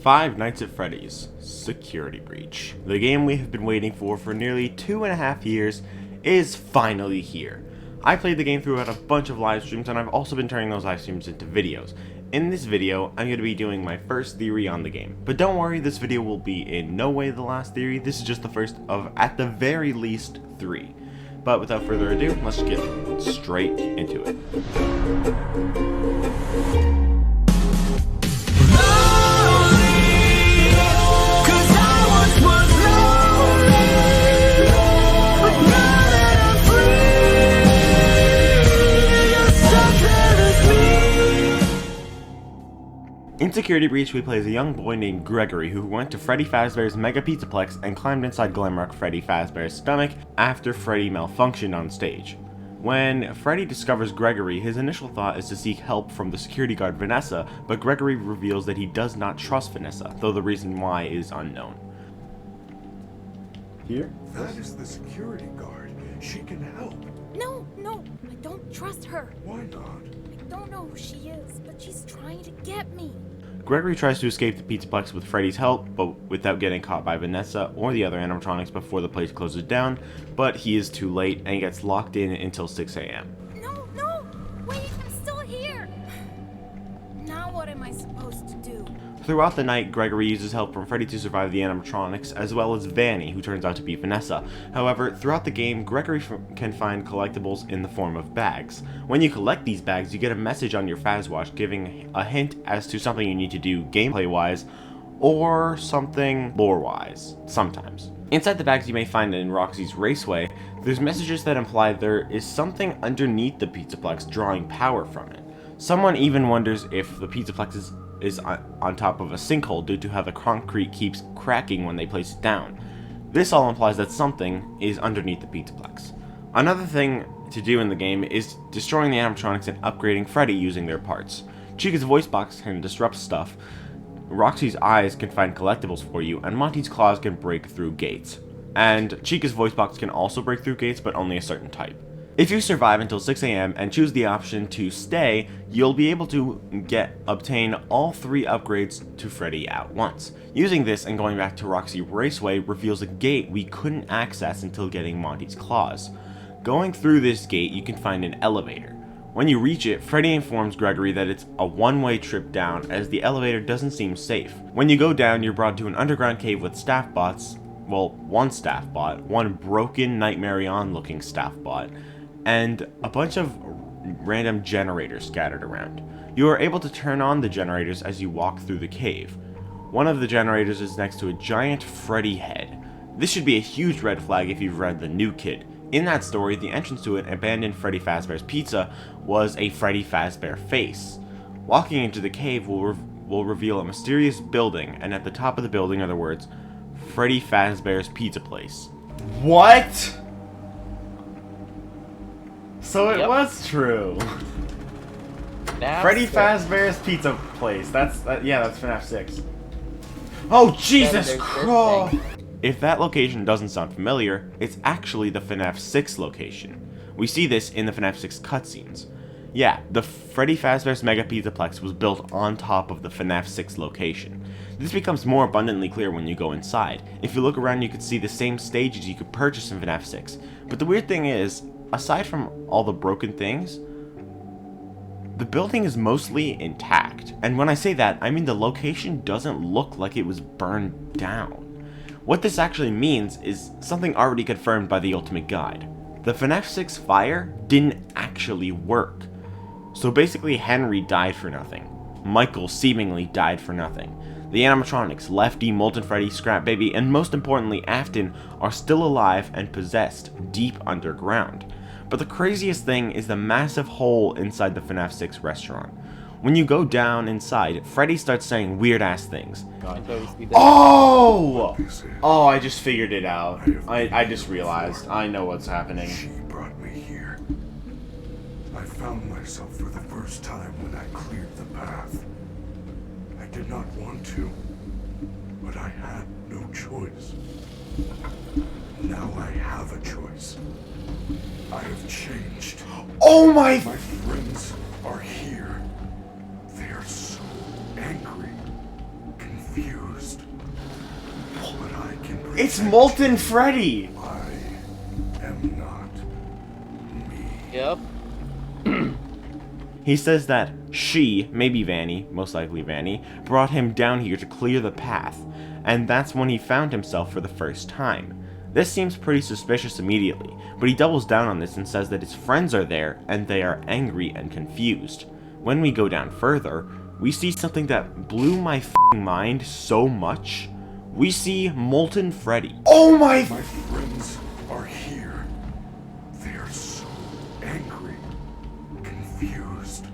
Five Nights at Freddy's Security Breach. The game we have been waiting for nearly 2.5 years is finally here. I played the game throughout a bunch of live streams, and I've also been turning those live streams into videos. In this video, I'm going to be doing my first theory on the game. But don't worry, this video will be in no way the last theory. This is just the first of, at the very least, 3. But without further ado, let's get straight into it. In Security Breach, we play as a young boy named Gregory who went to Freddy Fazbear's Mega Pizzaplex and climbed inside Glamrock Freddy Fazbear's stomach after Freddy malfunctioned on stage. When Freddy discovers Gregory, his initial thought is to seek help from the security guard Vanessa, but Gregory reveals that he does not trust Vanessa, though the reason why is unknown. Here? That is the security guard. She can help. No, I don't trust her. Why not? I don't know who she is, but she's trying to get me. Gregory tries to escape the Pizzaplex with Freddy's help, but without getting caught by Vanessa or the other animatronics before the place closes down, but he is too late and gets locked in until 6 a.m. No, wait, I'm still here. Now what am I supposed to do? Throughout the night, Gregory uses help from Freddy to survive the animatronics, as well as Vanny, who turns out to be Vanessa. However, throughout the game, Gregory can find collectibles in the form of bags. When you collect these bags, you get a message on your Fazwash giving a hint as to something you need to do gameplay-wise, or something lore-wise, sometimes. Inside the bags you may find in Roxy's Raceway, there's messages that imply there is something underneath the Pizzaplex drawing power from it. Someone even wonders if the Pizzaplex is on top of a sinkhole due to how the concrete keeps cracking when they place it down. This all implies that something is underneath the Pizzaplex. Another thing to do in the game is destroying the animatronics and upgrading Freddy using their parts. Chica's voice box can disrupt stuff, Roxy's eyes can find collectibles for you, and Monty's claws can break through gates. And Chica's voice box can also break through gates, but only a certain type. If you survive until 6 a.m. and choose the option to stay, you'll be able to obtain all 3 upgrades to Freddy at once. Using this and going back to Roxy Raceway reveals a gate we couldn't access until getting Monty's claws. Going through this gate, you can find an elevator. When you reach it, Freddy informs Gregory that it's a one-way trip down as the elevator doesn't seem safe. When you go down, you're brought to an underground cave with staff bots, well, one staff bot, one broken Nightmare On looking staff bot, and a bunch of random generators scattered around. You are able to turn on the generators as you walk through the cave. One of the generators is next to a giant Freddy head. This should be a huge red flag if you've read The New Kid. In that story, the entrance to an abandoned Freddy Fazbear's Pizza was a Freddy Fazbear face. Walking into the cave will reveal a mysterious building, and at the top of the building are the words, Freddy Fazbear's Pizza Place. What? So it was true. Freddy Fazbear's Pizza Place. That's FNaF 6. Oh, Jesus Christ! If that location doesn't sound familiar, it's actually the FNaF 6 location. We see this in the FNaF 6 cutscenes. Yeah, the Freddy Fazbear's Mega Pizzaplex was built on top of the FNaF 6 location. This becomes more abundantly clear when you go inside. If you look around, you could see the same stages you could purchase in FNaF 6. But the weird thing is, aside from all the broken things, the building is mostly intact. And when I say that, I mean the location doesn't look like it was burned down. What this actually means is something already confirmed by the Ultimate Guide. The FNaF 6 fire didn't actually work. So basically Henry died for nothing. Michael seemingly died for nothing. The animatronics, Lefty, Molten Freddy, Scrap Baby, and most importantly Afton are still alive and possessed deep underground. But the craziest thing is the massive hole inside the FNaF 6 restaurant. When you go down inside, Freddy starts saying weird-ass things. Oh! Oh, I just figured it out. I just realized. I know what's happening. She brought me here. I found myself for the first time when I cleared the path. I did not want to, but I had no choice. Now I have a choice. I have changed. Oh my friends are here. They are so angry, confused. confused. But I can protect It's Molten Freddy! I am not me. Yep. He says that she, maybe Vanny, most likely Vanny, brought him down here to clear the path, and that's when he found himself for the first time. This seems pretty suspicious immediately, but he doubles down on this and says that his friends are there and they are angry and confused. When we go down further, we see something that blew my f***ing mind so much. We see Molten Freddy. Oh my! My friends are here. They are so angry, confused.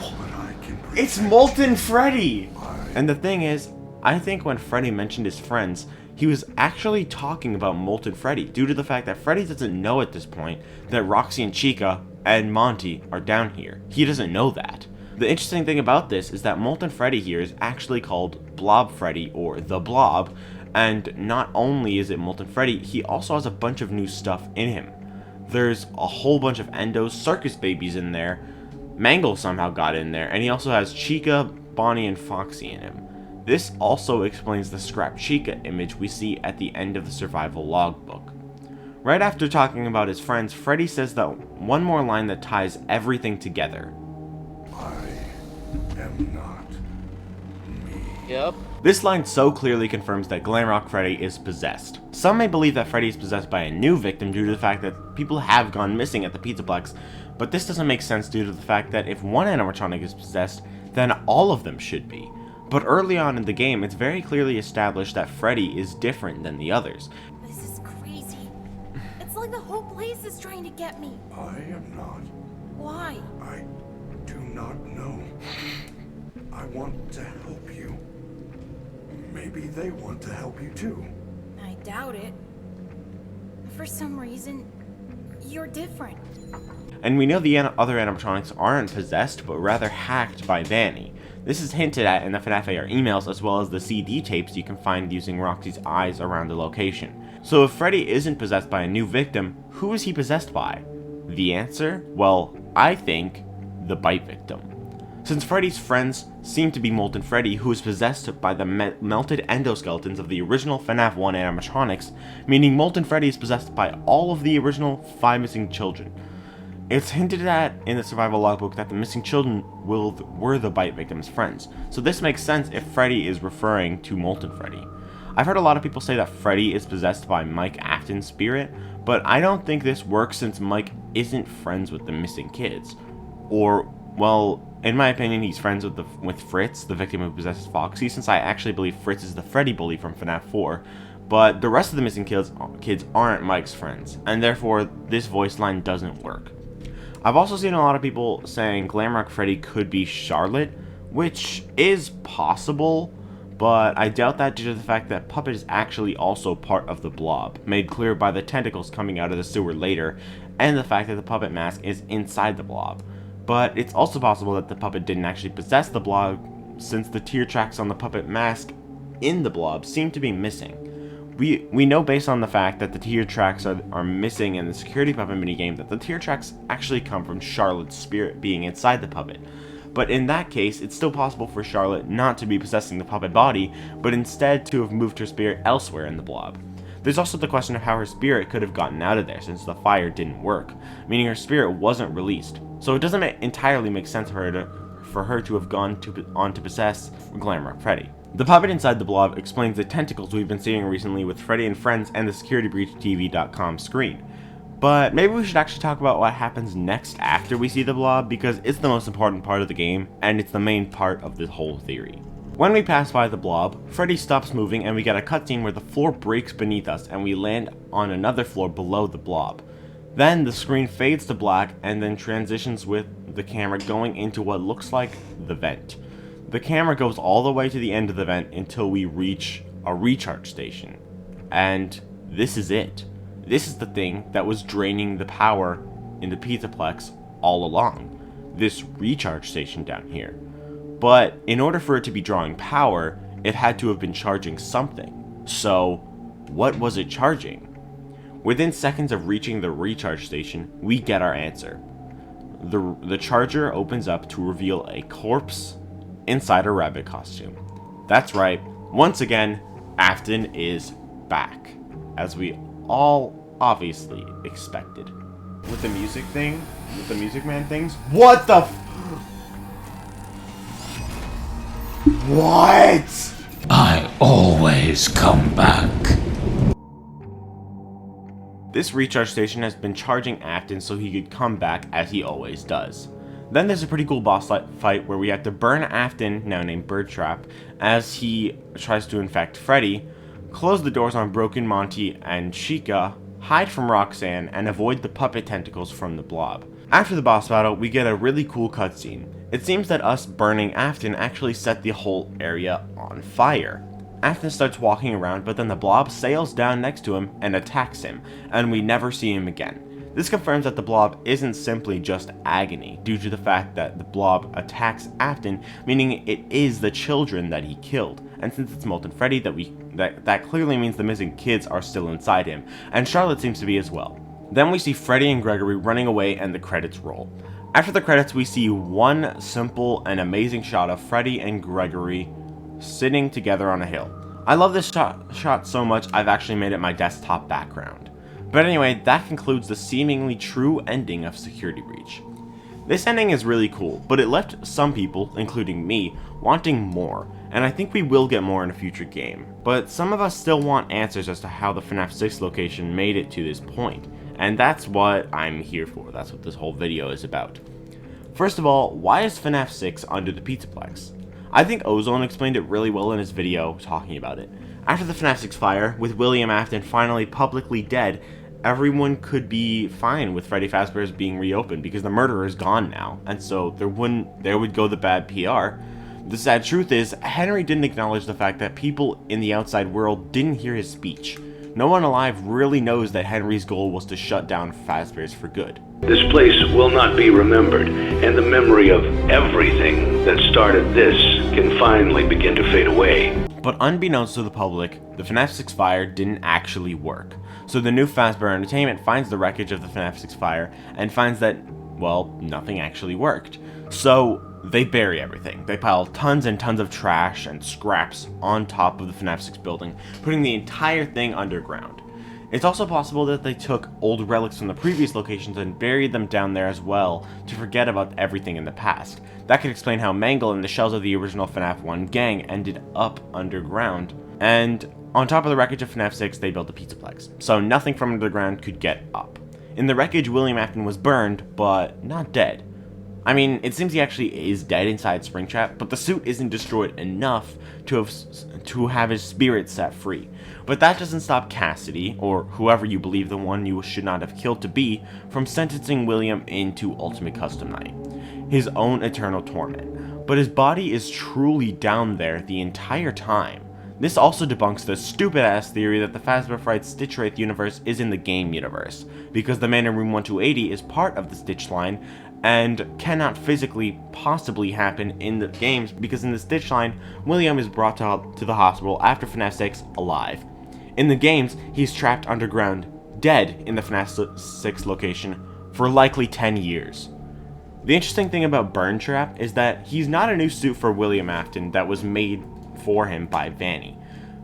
But I can protect It's Molten Freddy! I And the thing is, I think when Freddy mentioned his friends, he was actually talking about Molten Freddy, due to the fact that Freddy doesn't know at this point that Roxy and Chica and Monty are down here. He doesn't know that. The interesting thing about this is that Molten Freddy here is actually called Blob Freddy, or The Blob, and not only is it Molten Freddy, he also has a bunch of new stuff in him. There's a whole bunch of Endos circus babies in there, Mangle somehow got in there, and he also has Chica, Bonnie, and Foxy in him. This also explains the Scrap Chica image we see at the end of the survival logbook. Right after talking about his friends, Freddy says that one more line that ties everything together. I am not me. Yep. This line so clearly confirms that Glamrock Freddy is possessed. Some may believe that Freddy is possessed by a new victim due to the fact that people have gone missing at the Pizzaplex, but this doesn't make sense due to the fact that if one animatronic is possessed, then all of them should be. But early on in the game, it's very clearly established that Freddy is different than the others. This is crazy. It's like the whole place is trying to get me. I am not. Why? I do not know. I want to help you. Maybe they want to help you too. I doubt it. For some reason, you're different. And we know the other animatronics aren't possessed, but rather hacked by Vanny. This is hinted at in the FNaF AR emails, as well as the CD tapes you can find using Roxy's eyes around the location. So if Freddy isn't possessed by a new victim, who is he possessed by? The answer? Well, I think the bite victim. Since Freddy's friends seem to be Molten Freddy, who is possessed by the melted endoskeletons of the original FNaF 1 animatronics, meaning Molten Freddy is possessed by all of the original 5 missing children. It's hinted at in the survival logbook that the missing children were the bite victim's friends, so this makes sense if Freddy is referring to Molten Freddy. I've heard a lot of people say that Freddy is possessed by Mike Afton's spirit, but I don't think this works since Mike isn't friends with the missing kids. Or, well, in my opinion, he's friends with Fritz, the victim who possesses Foxy, since I actually believe Fritz is the Freddy bully from FNaF 4, but the rest of the missing kids aren't Mike's friends, and therefore this voice line doesn't work. I've also seen a lot of people saying Glamrock Freddy could be Charlotte, which is possible, but I doubt that due to the fact that Puppet is actually also part of the Blob, made clear by the tentacles coming out of the sewer later, and the fact that the Puppet mask is inside the Blob. But it's also possible that the Puppet didn't actually possess the Blob, since the tear tracks on the Puppet mask in the Blob seem to be missing. We know based on the fact that the tear tracks are missing in the security puppet minigame that the tear tracks actually come from Charlotte's spirit being inside the puppet. But in that case, it's still possible for Charlotte not to be possessing the puppet body, but instead to have moved her spirit elsewhere in the Blob. There's also the question of how her spirit could have gotten out of there since the fire didn't work, meaning her spirit wasn't released. So it doesn't entirely make sense for her to have gone on to possess Glamrock Freddy. The puppet inside the Blob explains the tentacles we've been seeing recently with Freddy and Friends and the SecurityBreachTV.com screen. But maybe we should actually talk about what happens next after we see the Blob, because it's the most important part of the game, and it's the main part of this whole theory. When we pass by the Blob, Freddy stops moving and we get a cutscene where the floor breaks beneath us and we land on another floor below the Blob. Then the screen fades to black and then transitions with the camera going into what looks like the vent. The camera goes all the way to the end of the vent until we reach a recharge station. And this is it. This is the thing that was draining the power in the Pizzaplex all along. This recharge station down here. But in order for it to be drawing power, it had to have been charging something. So, what was it charging? Within seconds of reaching the recharge station, we get our answer. The charger opens up to reveal a corpse inside a rabbit costume. That's right, once again, Afton is back, as we all obviously expected. With the music thing, with the Music Man things, what the what? I always come back. This recharge station has been charging Afton so he could come back as he always does. Then there's a pretty cool boss fight where we have to burn Afton, now named Birdtrap, as he tries to infect Freddy, close the doors on Broken Monty and Chica, hide from Roxanne, and avoid the puppet tentacles from the blob. After the boss battle, we get a really cool cutscene. It seems that us burning Afton actually set the whole area on fire. Afton starts walking around, but then the blob sails down next to him and attacks him, and we never see him again. This confirms that the blob isn't simply just agony, due to the fact that the blob attacks Afton, meaning it is the children that he killed. And since it's Molten Freddy, that clearly means the missing kids are still inside him, and Charlotte seems to be as well. Then we see Freddy and Gregory running away and the credits roll. After the credits, we see one simple and amazing shot of Freddy and Gregory sitting together on a hill. I love this shot so much I've actually made it my desktop background. But anyway, that concludes the seemingly true ending of Security Breach. This ending is really cool, but it left some people, including me, wanting more, and I think we will get more in a future game. But some of us still want answers as to how the FNAF 6 location made it to this point, and that's what I'm here for. That's what this whole video is about. First of all, why is FNAF 6 under the Pizzaplex? I think Ozone explained it really well in his video talking about it. After the FNAF 6 fire, with William Afton finally publicly dead, everyone could be fine with Freddy Fazbear's being reopened because the murderer is gone now, and so there would go the bad PR. The sad truth is, Henry didn't acknowledge the fact that people in the outside world didn't hear his speech. No one alive really knows that Henry's goal was to shut down Fazbear's for good. This place will not be remembered, and the memory of everything that started this can finally begin to fade away. But unbeknownst to the public, the FNAF 6 fire didn't actually work. So the new Fazbear Entertainment finds the wreckage of the FNAF 6 fire and finds that, well, nothing actually worked. So they bury everything. They pile tons and tons of trash and scraps on top of the FNAF 6 building, putting the entire thing underground. It's also possible that they took old relics from the previous locations and buried them down there as well to forget about everything in the past. That could explain how Mangle and the shells of the original FNAF 1 gang ended up underground. And on top of the wreckage of FNAF 6, they built a Pizzaplex, so nothing from underground could get up. In the wreckage, William Afton was burned, but not dead. I mean, it seems he actually is dead inside Springtrap, but the suit isn't destroyed enough to have his spirit set free. But that doesn't stop Cassidy, or whoever you believe the one you should not have killed to be, from sentencing William into Ultimate Custom Night, his own eternal torment. But his body is truly down there the entire time. This also debunks the stupid-ass theory that the Fazbear Fright Stitch Wraith universe is in the game universe, because the man in room 1280 is part of the Stitch line, and cannot physically possibly happen in the games, because in the Stitch line, William is brought to the hospital after FNAF 6 alive. In the games, he's trapped underground, dead in the FNAF 6 location, for likely 10 years. The interesting thing about Birdtrap is that he's not a new suit for William Afton that was made for him by Vanny.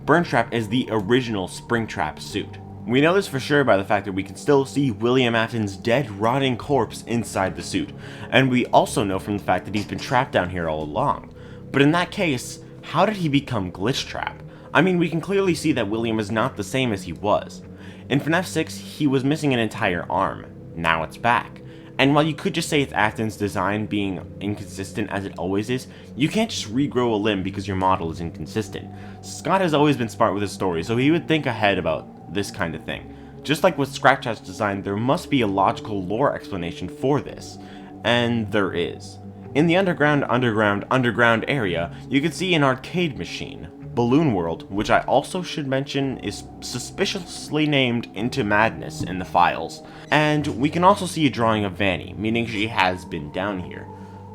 Birdtrap is the original Springtrap suit. We know this for sure by the fact that we can still see William Afton's dead, rotting corpse inside the suit, and we also know from the fact that he's been trapped down here all along. But in that case, how did he become Glitchtrap? I mean, we can clearly see that William is not the same as he was. In FNAF 6, he was missing an entire arm. Now it's back. And while you could just say it's Afton's design being inconsistent as it always is, you can't just regrow a limb because your model is inconsistent. Scott has always been smart with his story, so he would think ahead about this kind of thing. Just like with Scratchat's design, there must be a logical lore explanation for this. And there is. In the underground area, you can see an arcade machine, Balloon World, which I also should mention is suspiciously named Into Madness in the files. And we can also see a drawing of Vanny, meaning she has been down here.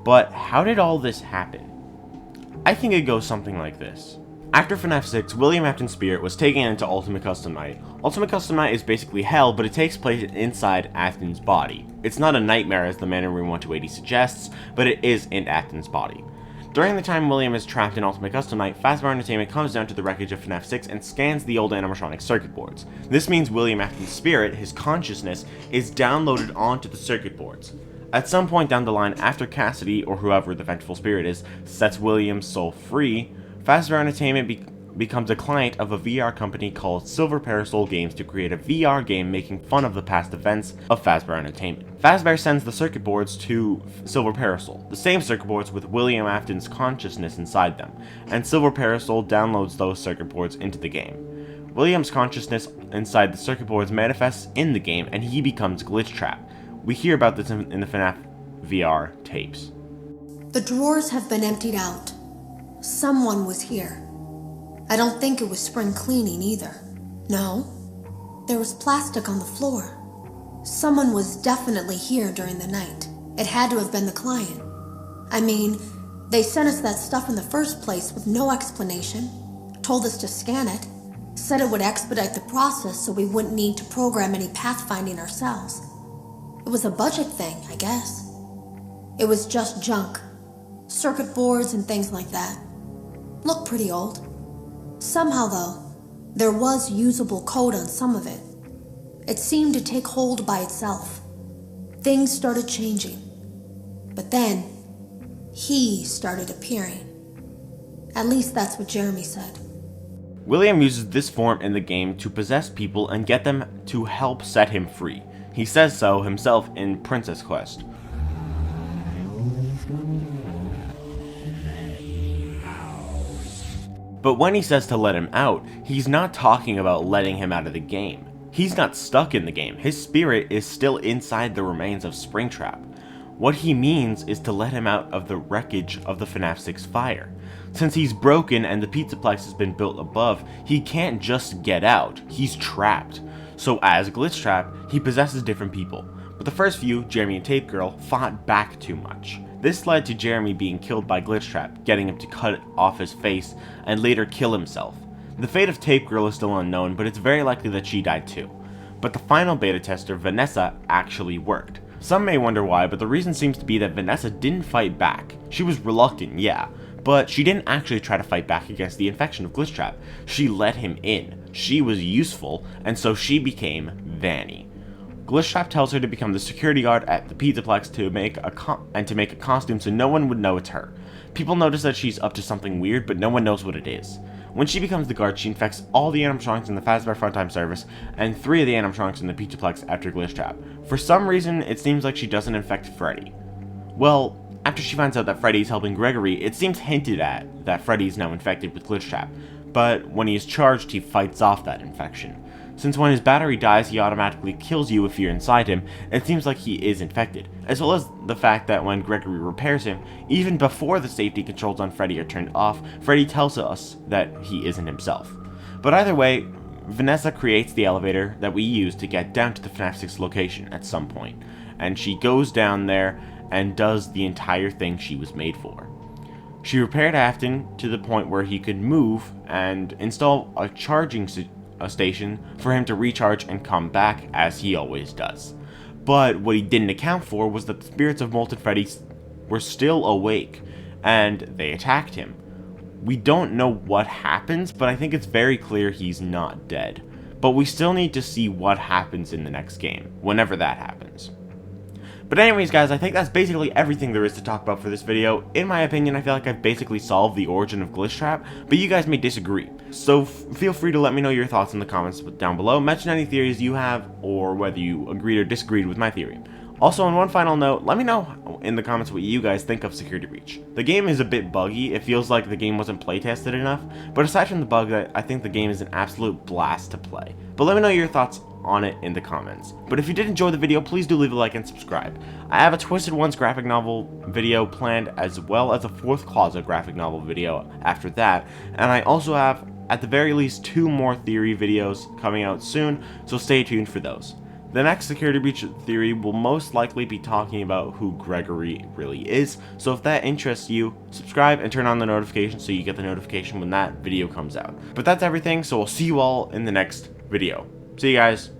But how did all this happen? I think it goes something like this. After FNAF 6, William Afton's spirit was taken into Ultimate Custom Night. Ultimate Custom Night is basically hell, but it takes place inside Afton's body. It's not a nightmare as the man in room 1280 suggests, but it is in Afton's body. During the time William is trapped in Ultimate Custom Night, Fazbear Entertainment comes down to the wreckage of FNaF 6 and scans the old animatronic circuit boards. This means William Afton's spirit, his consciousness, is downloaded onto the circuit boards. At some point down the line, after Cassidy, or whoever the vengeful spirit is, sets William's soul free, Fazbear Entertainment becomes a client of a VR company called Silver Parasol Games to create a VR game making fun of the past events of Fazbear Entertainment. Fazbear sends the circuit boards to Silver Parasol, the same circuit boards with William Afton's consciousness inside them, and Silver Parasol downloads those circuit boards into the game. William's consciousness inside the circuit boards manifests in the game, and he becomes Glitchtrap. We hear about this in the FNaF VR tapes. The drawers have been emptied out. Someone was here. I don't think it was spring cleaning either. No, there was plastic on the floor. Someone was definitely here during the night. It had to have been the client. I mean, they sent us that stuff in the first place with no explanation, told us to scan it, said it would expedite the process so we wouldn't need to program any pathfinding ourselves. It was a budget thing, I guess. It was just junk. Circuit boards and things like that. Looked pretty old. Somehow, though, there was usable code on some of it. It seemed to take hold by itself. Things started changing. But then, he started appearing. At least that's what Jeremy said. William uses this form in the game to possess people and get them to help set him free. He says so himself in Princess Quest. But when he says to let him out, he's not talking about letting him out of the game. He's not stuck in the game. His spirit is still inside the remains of Springtrap. What he means is to let him out of the wreckage of the FNaF 6 fire. Since he's broken and the Pizzaplex has been built above, he can't just get out. He's trapped. So as Glitchtrap, he possesses different people. But the first few, Jeremy and Tape Girl, fought back too much. This led to Jeremy being killed by Glitchtrap, getting him to cut off his face and later kill himself. The fate of Tape Girl is still unknown, but it's very likely that she died too. But the final beta tester, Vanessa, actually worked. Some may wonder why, but the reason seems to be that Vanessa didn't fight back. She was reluctant, yeah, but she didn't actually try to fight back against the infection of Glitchtrap. She let him in. She was useful, and so she became Vanny. Glitchtrap tells her to become the security guard at the Pizzaplex to make a costume so no one would know it's her. People notice that she's up to something weird, but no one knows what it is. When she becomes the guard, she infects all the animatronics in the Fazbear Funtime service and 3 of the animatronics in the Pizzaplex after Glitchtrap. For some reason, it seems like she doesn't infect Freddy. Well, after she finds out that Freddy's helping Gregory, it seems hinted at that Freddy is now infected with Glitchtrap, but when he is charged, he fights off that infection. Since when his battery dies, he automatically kills you if you're inside him, it seems like he is infected, as well as the fact that when Gregory repairs him, even before the safety controls on Freddy are turned off, Freddy tells us that he isn't himself. But either way, Vanessa creates the elevator that we use to get down to the FNaF 6 location at some point, and she goes down there and does the entire thing she was made for. She repaired Afton to the point where he could move and install a charging station for him to recharge and come back as he always does. But what he didn't account for was that the spirits of Molten Freddy were still awake and they attacked him. We don't know what happens, but I think it's very clear he's not dead. But we still need to see what happens in the next game, whenever that happens. But anyways guys, I think that's basically everything there is to talk about for this video. In my opinion, I feel like I've basically solved the origin of Glitchtrap, but you guys may disagree. So feel free to let me know your thoughts in the comments down below, mention any theories you have, or whether you agreed or disagreed with my theory. Also, on one final note, let me know in the comments what you guys think of Security Breach. The game is a bit buggy, it feels like the game wasn't playtested enough, but aside from the bug, I think the game is an absolute blast to play. But let me know your thoughts on it in the comments. But if you did enjoy the video, please do leave a like and subscribe. I have a Twisted Ones graphic novel video planned, as well as a Fourth Closet graphic novel video after that, and I also have, at the very least, 2 more theory videos coming out soon, so stay tuned for those. The next Security Breach theory will most likely be talking about who Gregory really is, so if that interests you, subscribe and turn on the notifications so you get the notification when that video comes out. But that's everything, so I'll see you all in the next video. See you guys.